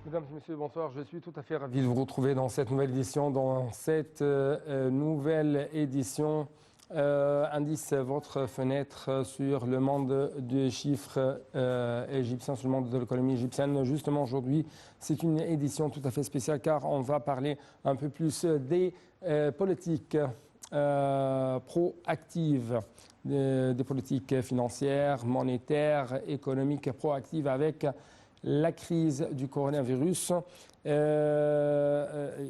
Mesdames et messieurs, bonsoir. Je suis tout à fait ravi de vous retrouver dans cette nouvelle édition, Indice, votre fenêtre sur le monde des chiffres égyptiens, sur le monde de l'économie égyptienne. Justement, aujourd'hui, c'est une édition tout à fait spéciale car on va parler un peu plus des politiques proactives, des politiques financières, monétaires, économiques proactives avec la crise du coronavirus.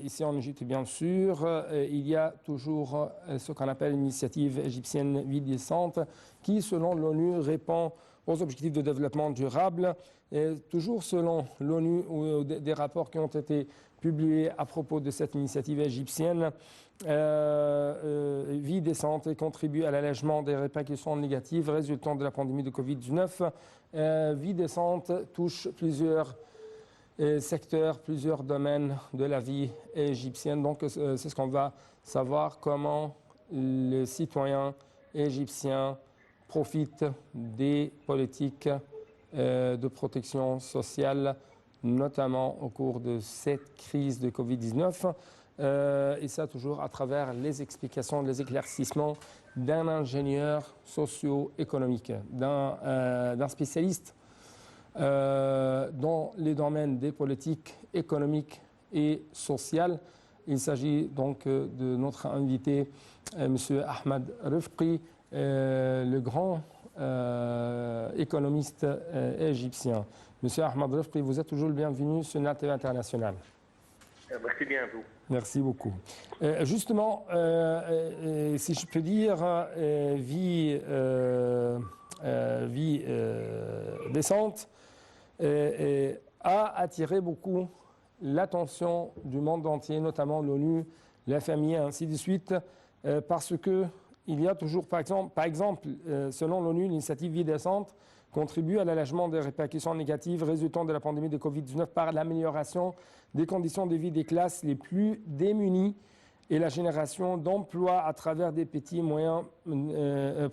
Ici en Égypte, bien sûr, il y a toujours ce qu'on appelle l'initiative égyptienne Vie décente qui, selon l'ONU, répond aux objectifs de développement durable. Et toujours selon l'ONU, ou des rapports qui ont été publiés à propos de cette initiative égyptienne, Vie décente contribue à l'allègement des répercussions négatives résultant de la pandémie de Covid-19. Vie décente touche plusieurs secteurs, plusieurs domaines de la vie égyptienne. Donc, c'est ce qu'on va savoir, comment les citoyens égyptiens profitent des politiques de protection sociale, notamment au cours de cette crise de Covid-19. Et ça toujours à travers les explications, les éclaircissements d'un ingénieur socio-économique, d'un spécialiste dans les domaines des politiques économiques et sociales. Il s'agit donc de notre invité, M. Ahmed Rifqi, le grand économiste égyptien. M. Ahmed Rifqi, vous êtes toujours le bienvenu sur NATV International. Merci bien à vous. Merci beaucoup. Justement, si je peux dire, vie décente a attiré beaucoup l'attention du monde entier, notamment l'ONU, la famille, ainsi de suite, parce que il y a toujours, par exemple, selon l'ONU, l'initiative Vie décente contribue à l'allègement des répercussions négatives résultant de la pandémie de Covid-19 par l'amélioration des conditions de vie des classes les plus démunies et la génération d'emplois à travers des petits et moyens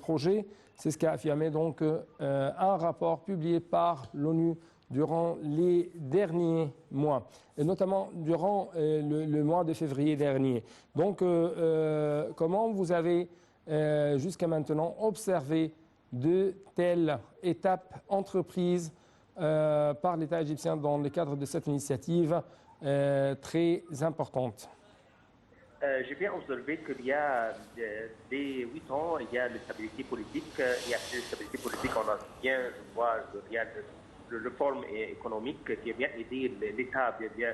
projets. C'est ce qu'a affirmé donc un rapport publié par l'ONU durant les derniers mois, et notamment durant le mois de février dernier. Donc, comment vous avez jusqu'à maintenant observé de telles étapes entreprises par l'État égyptien dans le cadre de cette initiative très importante? J'ai bien observé qu'il y a dès 8 ans, il y a la stabilité politique. Il y a cette stabilité politique, on a bien voir il y a de réformes économiques qui a bien aidé l'État à bien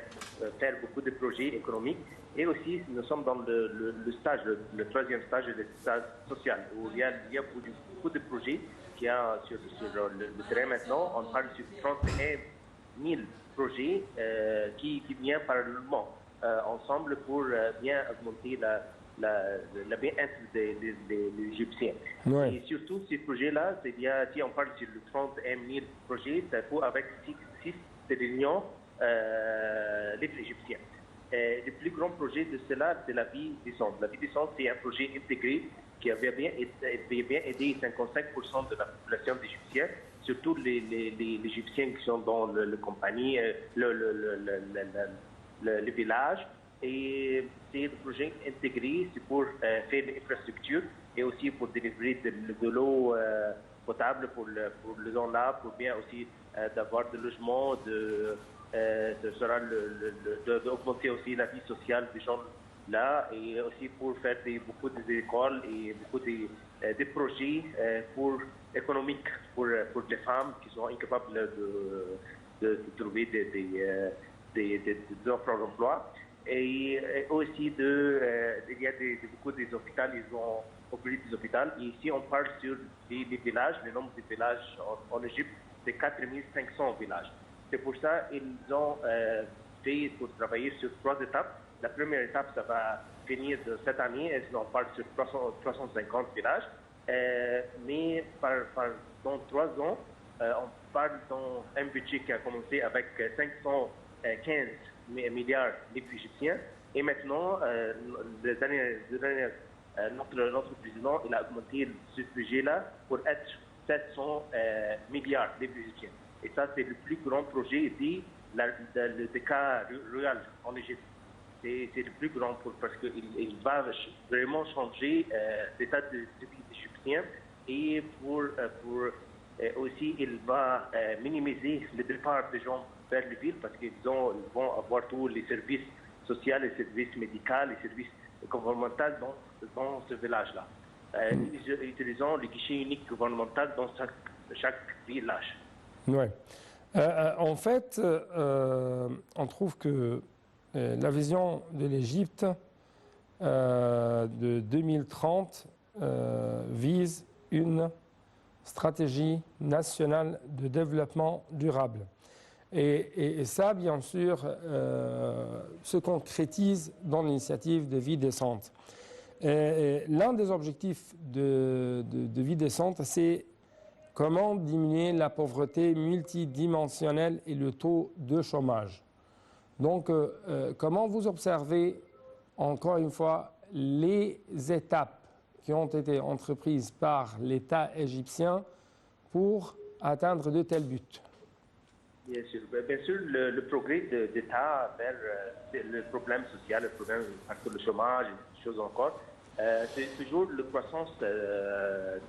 faire beaucoup de projets économiques. Et aussi, nous sommes dans le stage, le troisième stage, le stage social, où il y a beaucoup de projets qui a sur le terrain maintenant. On parle sur 31 000 projets qui viennent parallèlement ensemble pour bien augmenter la bien-être des Égyptiens. Ouais. Et surtout, ces projets-là, si on parle sur le 31 000 projets, ça faut avec 6 réunions les Égyptiens. Le plus grand projet de cela, c'est la vie décente. La vie décente, c'est un projet intégré qui avait bien aidé 55% de la population égyptienne, surtout les Égyptiens qui sont dans les compagnies, le village. Et c'est un projet intégré, c'est pour faire l'infrastructure et aussi pour délivrer de l'eau potable pour les gens-là, pour bien aussi d'avoir des logements, d'augmenter aussi la vie sociale des gens là, et aussi pour faire beaucoup d'écoles et beaucoup de projets économiques pour les femmes qui sont incapables de trouver des offres d'emploi. Et aussi il y a beaucoup des hôpitaux, ils ont ouvert des hôpitaux. Et ici on parle sur les villages, le nombre de villages en Égypte, c'est 4500 villages. C'est pour ça qu'ils ont fait pour travailler sur 3 étapes. La première étape, ça va finir de cette année, et on parle sur 350 villages. Mais dans 3 ans, on parle dans un budget qui a commencé avec 515 milliards d'égyptiens. Et maintenant, notre président il a augmenté ce budget-là pour être 700 milliards d'égyptiens. Et ça, c'est le plus grand projet le cas rural en Égypte. C'est le plus grand parce qu'il va vraiment changer l'état de vie égyptien et aussi il va minimiser le départ des gens vers les villes parce qu'ils vont avoir tous les services sociaux, les services médicaux, les services gouvernementaux dans ce village-là. Utilisant le guichet unique gouvernemental dans chaque village. Ouais. En fait, on trouve que la vision de l'Égypte de 2030 vise une stratégie nationale de développement durable. Et ça, bien sûr, se concrétise dans l'initiative de vie décente. L'un des objectifs de vie décente, c'est comment diminuer la pauvreté multidimensionnelle et le taux de chômage. Donc, comment vous observez, encore une fois, les étapes qui ont été entreprises par l'État égyptien pour atteindre de tels buts? Bien sûr, le progrès d'État vers le problème social, le problème avec le chômage, et des choses encore, c'est toujours la croissance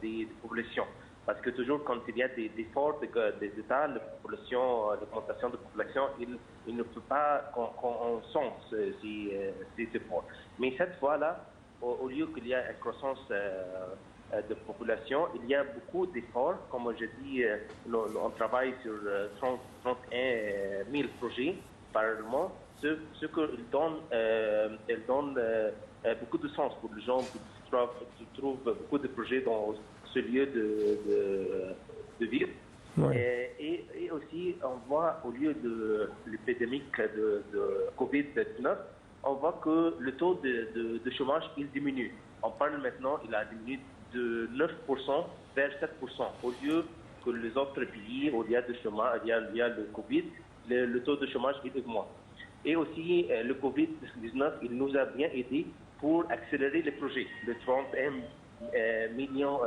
des populations. Parce que toujours quand il y a des efforts des États, l'augmentation de la population, il ne peut pas qu'on sente ces efforts. Mais cette fois-là, au lieu qu'il y ait une croissance de population, il y a beaucoup d'efforts. Comme je dis, on travaille sur 31 000 projets par mois, ce qu'il donne beaucoup de sens pour les gens qui trouvent beaucoup de projets dans ce lieu de vivre. Ouais. Et aussi, on voit, au lieu de l'épidémie de Covid-19, on voit que le taux de chômage, il diminue. On parle maintenant, il a diminué de 9% vers 7%. Au lieu que les autres pays où il y a de chômage, il y a le Covid, le taux de chômage, il augmente. Et aussi, le Covid-19, il nous a bien aidé pour accélérer les projets, le 31 millions,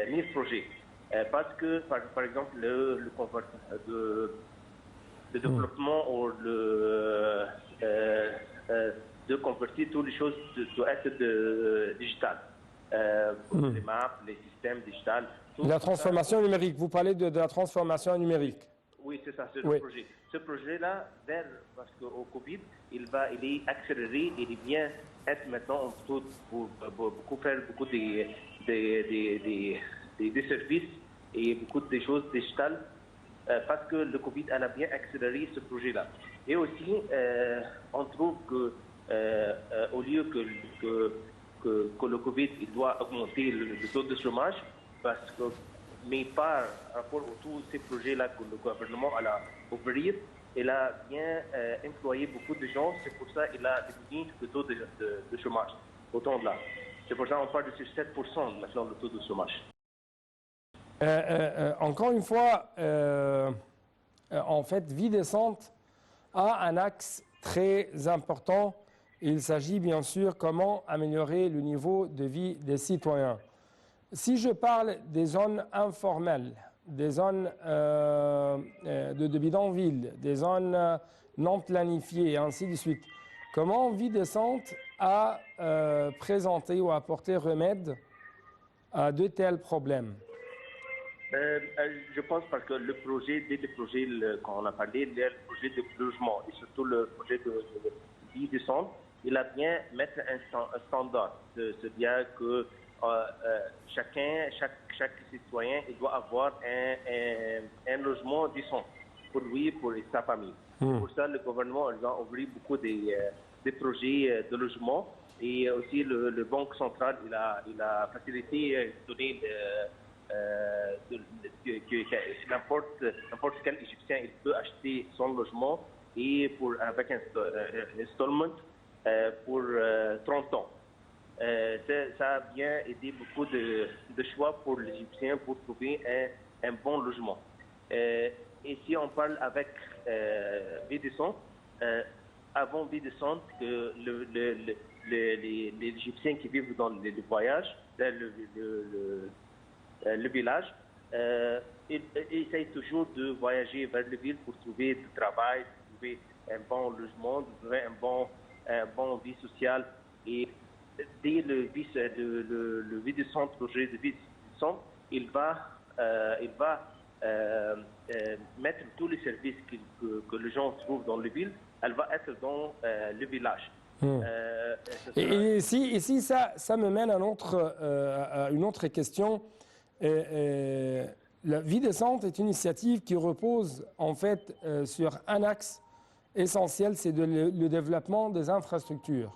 1000 projets. Parce que, par exemple, le développement ou de convertir toutes les choses doit être digital. Les maps, les systèmes digitales. La transformation numérique, vous parlez de la transformation numérique. Oui, c'est ça, c'est le projet. Ce projet-là, parce qu'au Covid, il est accéléré, il vient être maintenant pour faire beaucoup des services et beaucoup de choses digitales parce que le Covid a bien accéléré ce projet-là. Et aussi, on trouve que au lieu que le Covid il doit augmenter le taux de chômage, mais par rapport à tous ces projets-là que le gouvernement a ouvert, il a bien employé beaucoup de gens, c'est pour ça qu'il a diminué le taux de chômage autant de là. C'est pour ça qu'on parle de 7% maintenant le taux de chômage. Encore une fois, en fait, Vie décente a un axe très important. Il s'agit bien sûr comment améliorer le niveau de vie des citoyens. Si je parle des zones informelles, des zones de bidonville, des zones non planifiées et ainsi de suite, comment Vie décente a présenté ou apporté remède à de tels problèmes? Je pense parce que le projet, dès le projet qu'on a parlé, le projet de logement et surtout le projet de Vie décente, il a bien mettre un standard, c'est-à-dire que chaque citoyen il doit avoir un logement décent pour lui et pour sa famille. Pour ça, le gouvernement a ouvert beaucoup de projets de logement et aussi le Banque centrale il a facilité donner n'importe quel Égyptien il peut acheter son logement et avec un installment pour 30 ans. Ça a bien aidé beaucoup de choix pour les Égyptiens pour trouver un bon logement. Et si on parle avec Vie décente, avant Vie décente, que les Égyptiens qui vivent dans les voyages, dans le village, ils essayent toujours de voyager vers les villes pour trouver du travail, pour trouver un bon logement, pour trouver un bon vie sociale. Et dès le vie de centre, projet de vie de centre, il va mettre tous les services que les gens trouvent dans les villes, elle va être dans le village. Et ici ça me mène à une autre question. La vie décente est une initiative qui repose en fait sur un axe essentiel, c'est le développement des infrastructures.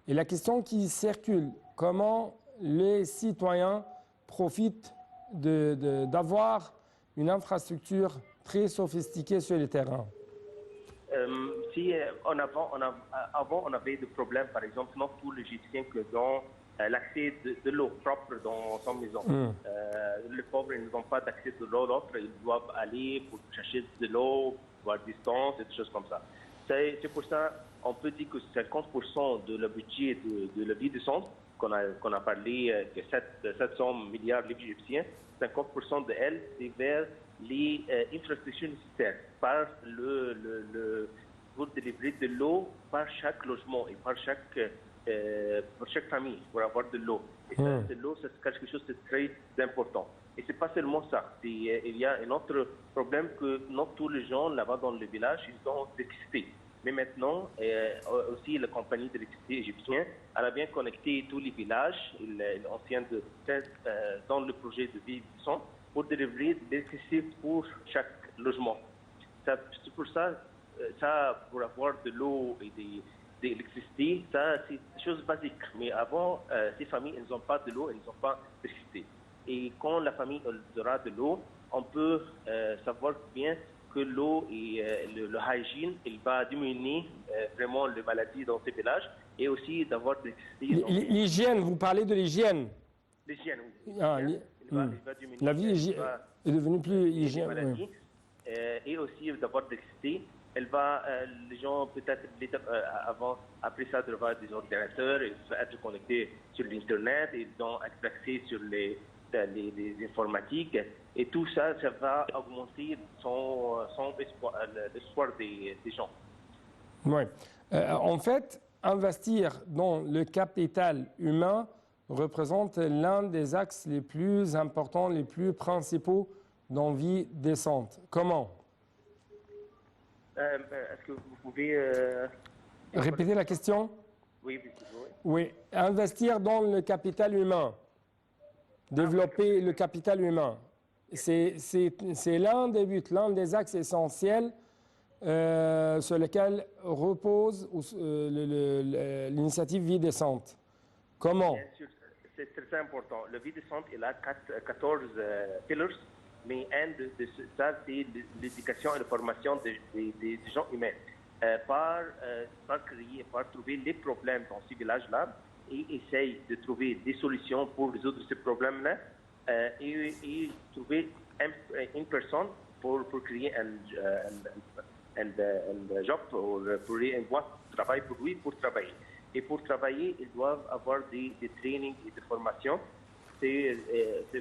Et la question qui circule, comment les citoyens profitent d'avoir une infrastructure très sophistiquée sur le terrain? Avant, on avait des problèmes, par exemple, non tous les Égyptiens qui ont l'accès de l'eau propre dans son maison. Les pauvres, ils n'ont pas d'accès de l'eau d'autre, ils doivent aller pour chercher de l'eau, voir distance et des choses comme ça. C'est pour ça on peut dire que 50% de le budget de la vie de centre, qu'on a parlé de 700 milliards de livres égyptiens, 50% de elle, c'est vers les infrastructures nécessaires par pour délivrer de l'eau par chaque logement et par chaque famille pour avoir de l'eau. Et ça, l'eau, c'est quelque chose de très important. Et c'est pas seulement ça. Il y a un autre problème que non tous les gens là-bas dans le village, ils ont d'électricité. Mais maintenant, aussi la compagnie d'électricité égyptienne, elle a bien connecté tous les villages anciens dans le projet de vie du centre pour délivrer de l'électricité pour chaque logement. C'est pour ça, pour avoir de l'eau et de l'électricité, ça c'est des choses basiques. Mais avant, ces familles, elles n'ont pas de l'eau, elles n'ont pas d'électricité. Et quand la famille aura de l'eau, on peut savoir bien que l'eau et le hygiène, il va diminuer vraiment les maladies dans ces villages et aussi d'avoir de l'électricité. L'hygiène, vous parlez de l'hygiène? L'hygiène, oui. Il va diminuer. La vie est devenue plus hygiène. Oui. Et aussi d'avoir de l'électricité. Les gens peut-être après ça, de avoir des ordinateurs, ils vont être connectés sur l'Internet, ils ont accès sur les informatiques. Et tout ça, ça va augmenter l'espoir des gens. Oui. En fait, investir dans le capital humain représente l'un des axes les plus importants, les plus principaux dans vie décente. Comment? Est-ce que vous pouvez répéter la question? Oui. Oui. Investir dans le capital humain. Développer le capital humain. C'est l'un des buts, l'un des axes essentiels sur lesquels repose l'initiative Vie décente. Comment? Bien sûr, c'est très important. Le Vie décente, il a 14 pillars, mais un de ça, c'est l'éducation et la formation des gens humains. Par trouver les problèmes dans ces villages-là et essayer de trouver des solutions pour résoudre ces problèmes-là. Et trouver une personne pour créer un job, pour créer un boîte de travail pour lui, pour travailler. Et pour travailler, ils doivent avoir des trainings et des formations. C'est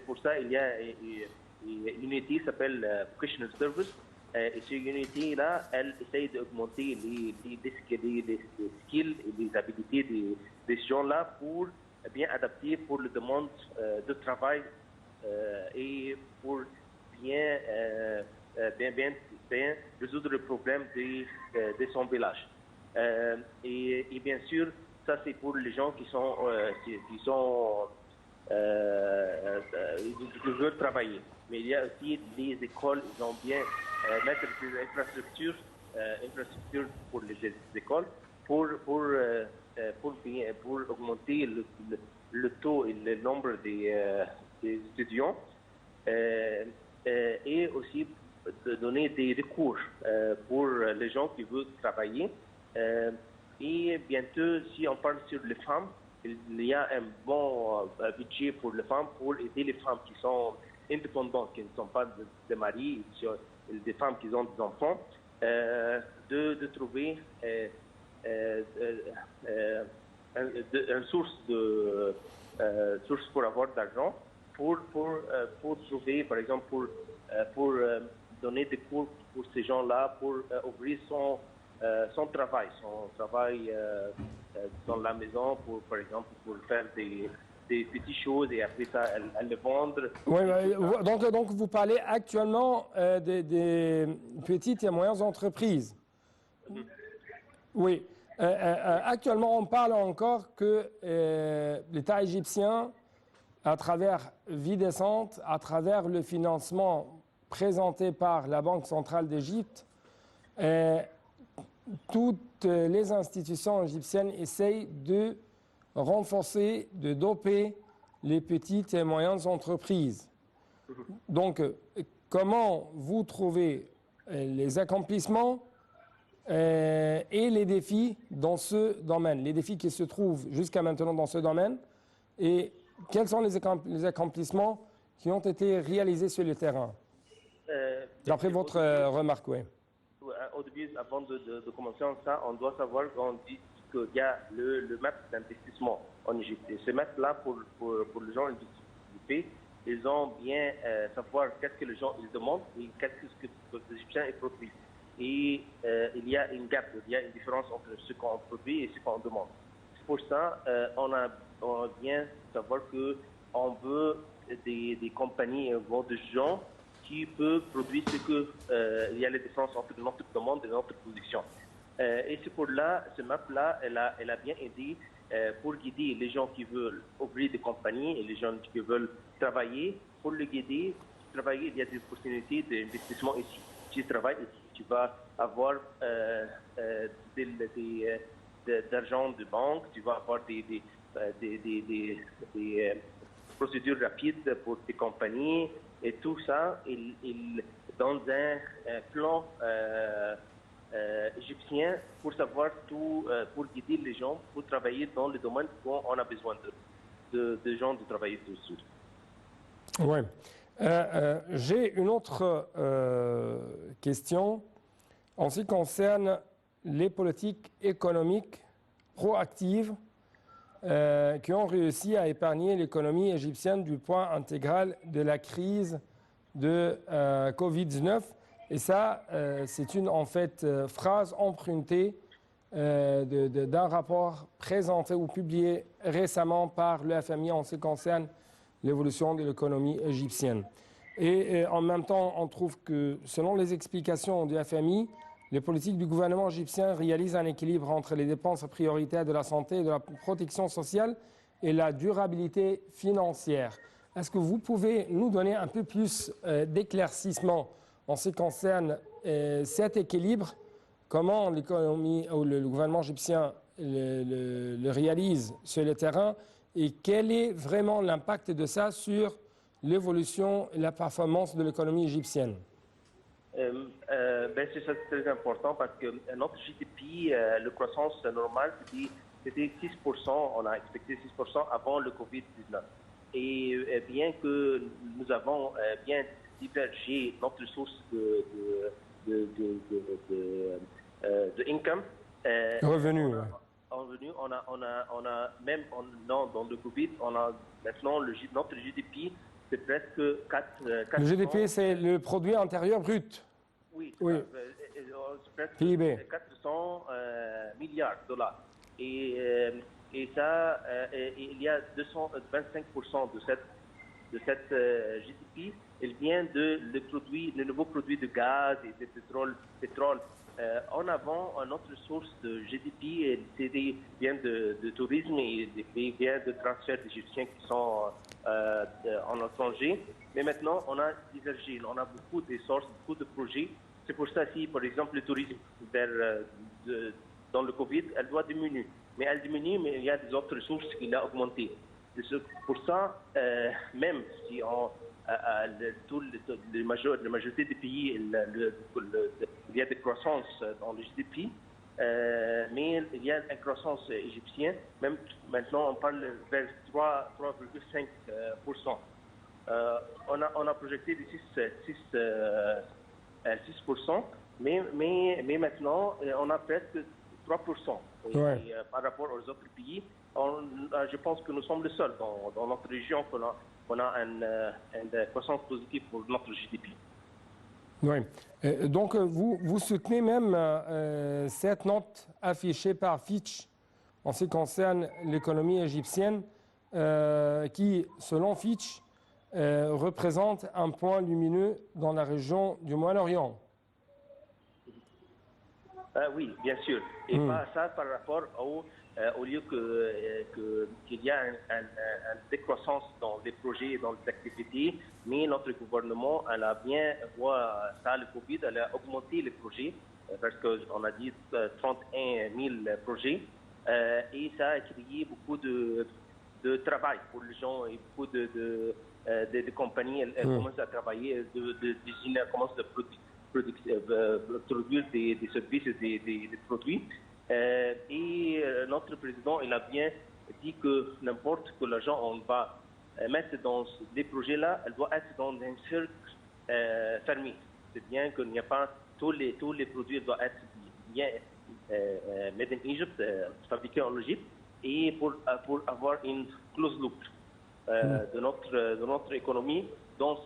pour ça qu'il y a une unité qui s'appelle Vocational Service. Et cette unité-là, elle essaye d'augmenter les skills et les habilités des gens-là pour bien adapter pour les demandes de travail et pour bien résoudre le problème de son village. Et bien sûr, ça c'est pour les gens qui veulent travailler. Mais il y a aussi les écoles, ils ont bien mettre des infrastructures pour les écoles pour augmenter le taux et le nombre des étudiants et aussi de donner des recours pour les gens qui veulent travailler. Et bientôt, si on parle sur les femmes, il y a un bon budget pour les femmes, pour aider les femmes qui sont indépendantes, qui ne sont pas des maris, des femmes qui ont des enfants, de trouver une source pour avoir d'argent, pour trouver, par exemple, pour pour donner des cours pour ces gens-là, pour ouvrir son travail dans la maison, par exemple, pour faire des petites choses et après ça, elles les vendre. Oui, donc vous parlez actuellement des petites et moyennes entreprises. Oui. Actuellement, on parle encore que l'État égyptien, à travers Vie décente, à travers le financement présenté par la Banque centrale d'Égypte, toutes les institutions égyptiennes essayent de renforcer, de doper les petites et moyennes entreprises. Donc, comment vous trouvez les accomplissements et les défis dans ce domaine, les défis qui se trouvent jusqu'à maintenant dans ce domaine, et quels sont les accomplissements qui ont été réalisés sur le terrain, d'après votre remarque, oui. Au début, avant de commencer ça, on doit savoir qu'on dit qu'il y a le map d'investissement en Égypte. Et ce map-là, pour les gens du ils ont bien savoir qu'est-ce que les gens ils demandent et qu'est-ce que les Égyptiens produisent. Et il y a une gap, il y a une différence entre ce qu'on produit et ce qu'on demande. C'est pour ça on a bien savoir qu'on veut des compagnies, des gens qui peuvent produire ce que il y a les différences entre notre demande et notre production. Et c'est pour là, ce map-là, elle a bien aidé pour guider les gens qui veulent ouvrir des compagnies et les gens qui veulent travailler. Pour les guider, travailler, il y a des opportunités d'investissement ici. Tu travailles ici, tu vas avoir d'argent de banque, tu vas avoir des procédures rapides pour tes compagnies et tout ça, dans un plan égyptien pour savoir tout, pour guider les gens, pour travailler dans le domaine où on a besoin de gens de travailler dessus. Oui. J'ai une autre question en ce qui concerne les politiques économiques proactives qui ont réussi à épargner l'économie égyptienne du poids intégral de la crise de Covid-19. Et ça, c'est une en fait phrase empruntée d'un rapport présenté ou publié récemment par le FMI en ce qui concerne l'évolution de l'économie égyptienne. Et en même temps, on trouve que selon les explications du FMI, les politiques du gouvernement égyptien réalisent un équilibre entre les dépenses prioritaires de la santé et de la protection sociale et la durabilité financière. Est-ce que vous pouvez nous donner un peu plus d'éclaircissement en ce qui concerne cet équilibre? Comment l'économie ou le gouvernement égyptien le réalise sur le terrain et quel est vraiment l'impact de ça sur l'évolution et la performance de l'économie égyptienne? C'est très important parce que notre GDP, la croissance normale, c'était 6%, on a expecté 6% avant le Covid-19. Et bien que nous avons bien divergé notre source de income, revenu. On a même dans le Covid, on a maintenant notre GDP, c'est presque 4. Le GDP, c'est le produit intérieur brut. Oui, oui. C'est presque PIB. 400 milliards de dollars. Et ça, il y a 225% de cette GDP, elle vient de nouveaux produits de gaz et de pétrole. En avant, notre source de GDP vient de tourisme et vient de transfert d'Égyptiens qui sont en étranger. Mais maintenant, on a divergé, on a beaucoup de sources, beaucoup de projets. C'est pour ça, si par exemple le tourisme dans le Covid, elle doit diminuer. Mais elle diminue, mais il y a des autres ressources qui ont augmenté. Pour ça, même si la majorité des pays, il y a des croissances dans le GDP, mais il y a une croissance égyptienne. Même maintenant, on parle vers 3,5%. On a projeté de 6%, mais maintenant, on a presque 3%. Ouais. Et, par rapport aux autres pays, je pense que nous sommes les seuls dans notre région qu'on a une croissance positive pour notre GDP. Oui. Donc, vous soutenez même cette note affichée par Fitch en ce qui concerne l'économie égyptienne, qui, selon Fitch, représente un point lumineux dans la région du Moyen-Orient. Oui, bien sûr. Et pas ça par rapport au lieu qu'il y a une décroissance dans les projets et dans les activités, mais notre gouvernement, elle a bien vu ça, le Covid, elle a augmenté les projets, parce qu'on a dit 31 000 projets, et ça a créé beaucoup de travail pour les gens et beaucoup de compagnies, elles commencent à travailler, des usines commencent à produire des services et des produits. Et notre président, il a bien dit que n'importe que l'argent on va mettre dans les projets-là, elle doit être dans un cercle fermé. C'est bien qu'il n'y a pas tous les produits doivent être bien made in Egypt, fabriqués en Égypte, et pour avoir une close loop de notre économie dans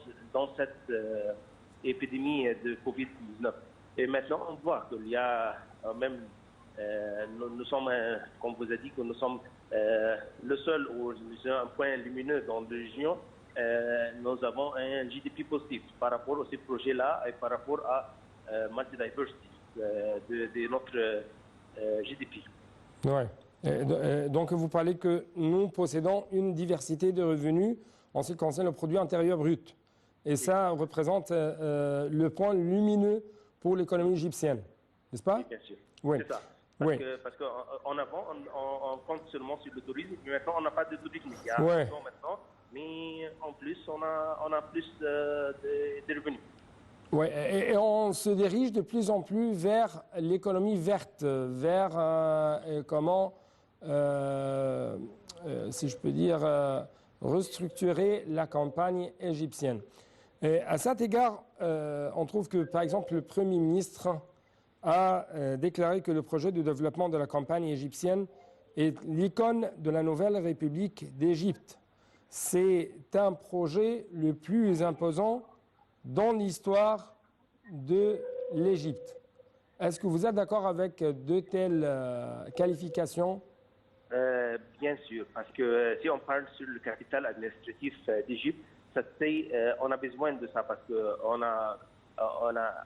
cette épidémie de Covid-19. Et maintenant, on voit qu'il y a même, nous sommes, comme vous avez dit, que nous sommes le seul ou un point lumineux dans la région. Nous avons un GDP positif par rapport à ces projets-là et par rapport à multidiversity de notre GDP. Ouais. Donc, vous parlez que nous possédons une diversité de revenus en ce qui concerne le produit intérieur brut. Et ça représente le point lumineux pour l'économie égyptienne, n'est-ce pas? Oui, bien sûr. Oui. C'est ça. Parce qu'en avant, on compte seulement sur le tourisme, mais maintenant, on n'a pas de tourisme. Il y a maintenant, mais en plus, on a plus de revenus. Oui, et on se dirige de plus en plus vers l'économie verte, vers si je peux dire, restructurer la campagne égyptienne. Et à cet égard, on trouve que, par exemple, le Premier ministre a déclaré que le projet de développement de la campagne égyptienne est l'icône de la nouvelle République d'Égypte. C'est un projet le plus imposant dans l'histoire de l'Égypte. Est-ce que vous êtes d'accord avec de telles qualifications? Bien sûr, parce que si on parle sur le capital administratif d'Égypte, on a besoin de ça parce que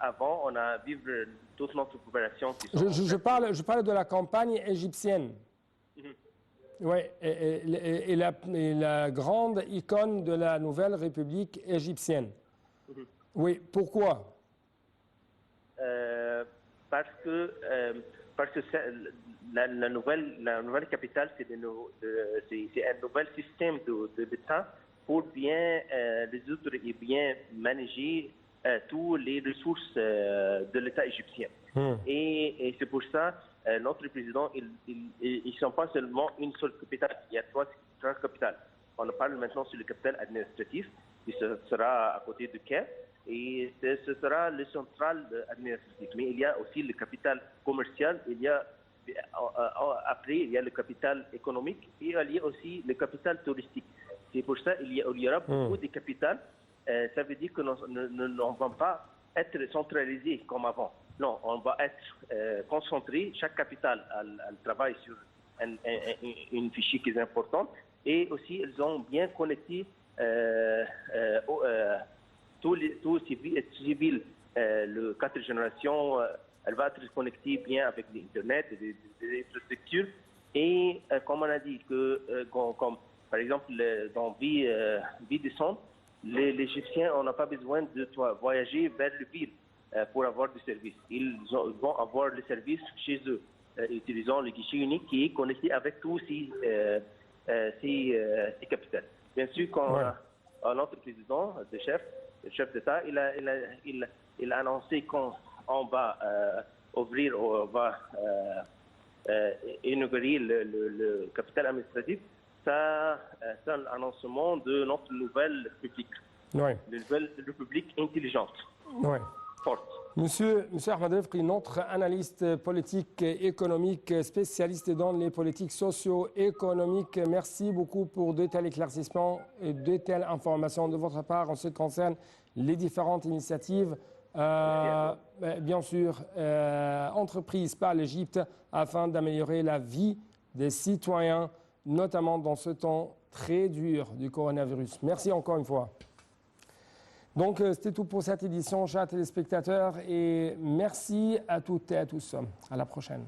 avant, on a vécu toute notre coopération. Je parle de la campagne égyptienne. Oui, et la grande icône de la nouvelle République égyptienne. Oui, pourquoi? Parce que la nouvelle capitale, c'est un nouvel système d'État pour bien résoudre et bien manager toutes les ressources de l'État égyptien. Et c'est pour ça notre président, ils ne sont pas seulement une seule capitale, il y a trois capitales. On parle maintenant sur le capital administratif, qui sera à côté de Caire, et ce sera le central administratif. Mais il y a aussi le capital commercial, après il y a le capital économique, et il y a aussi le capital touristique. C'est pour ça qu'il y aura beaucoup de capitales. Ça veut dire que nous ne vont pas être centralisés comme avant. Non, on va être concentré. Chaque capitale elle travaille sur une fichier qui est importante. Et aussi, ils ont bien connecté tout civil. Le 4 générations, elle va être connectée bien avec l'Internet et des infrastructures. Et comme on a dit, comme par exemple dans vie décente, les Égyptiens, on n'a pas besoin de voyager vers le ville pour avoir du service. Ils vont avoir le service chez eux, utilisant le guichet unique qui est connecté avec tous ces capitales. Bien sûr, quand notre président, le chef d'État, il a annoncé qu'on va ouvrir, on va inaugurer le capital administratif. C'est un annoncement de notre nouvelle République. Une nouvelle République intelligente, forte. Monsieur Ahmed Refki, notre analyste politique et économique, spécialiste dans les politiques socio-économiques, merci beaucoup pour de tels éclaircissements et de telles informations de votre part en ce qui concerne les différentes initiatives bien sûr, entreprise par l'Égypte afin d'améliorer la vie des citoyens, notamment dans ce temps très dur du coronavirus. Merci encore une fois. Donc, c'était tout pour cette édition, chers téléspectateurs, et merci à toutes et à tous. À la prochaine.